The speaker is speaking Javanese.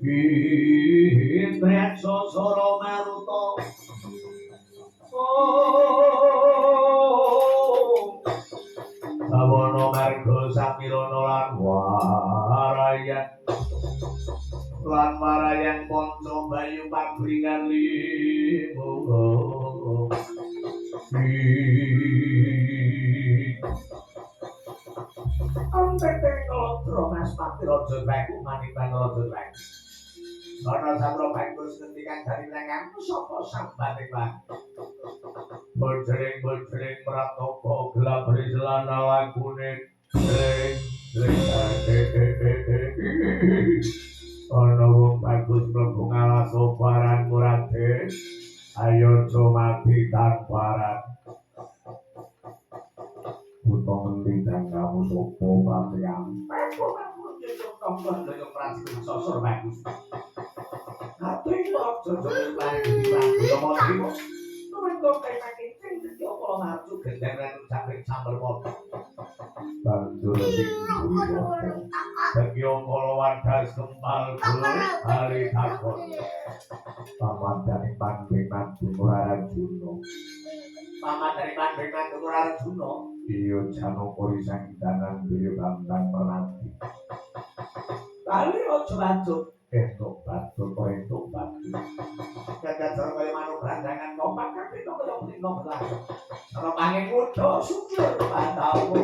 Indrian sosoro maruto Sawono margo samirana lan warayan panca bayu pabringan limo Antek kalodro Mas Pati Raja Baku Manipan Raja Baku Ana satra bagus ngendikan dari lenganku sapa sambate Pak Bojreng pratapa gelap riselana lagune ana wong bagus mlebu ngalah sobaran murate ayo aja mati tanparan buta ngendi dan kamu sapa patriang sosor bagus ati kok jojone lagi ngomong Tuwendo kaya makin dadi apa maju genderan sampe samber pot. Banjur sing dadi kala wadas kempal hari takon. Pamandane Pandhengan Dunurarjuna. Pamandane Pandhengan Dunurarjuna. Iya Janaka Risangganan Dewa Bambang Pranati. Kali aja lanjut entuk batu kok entuk batu. Gagajar kaya manuk brandangan kompak kabeh kok kaya mriko belah. Ora pange kuda sujur pantaumu.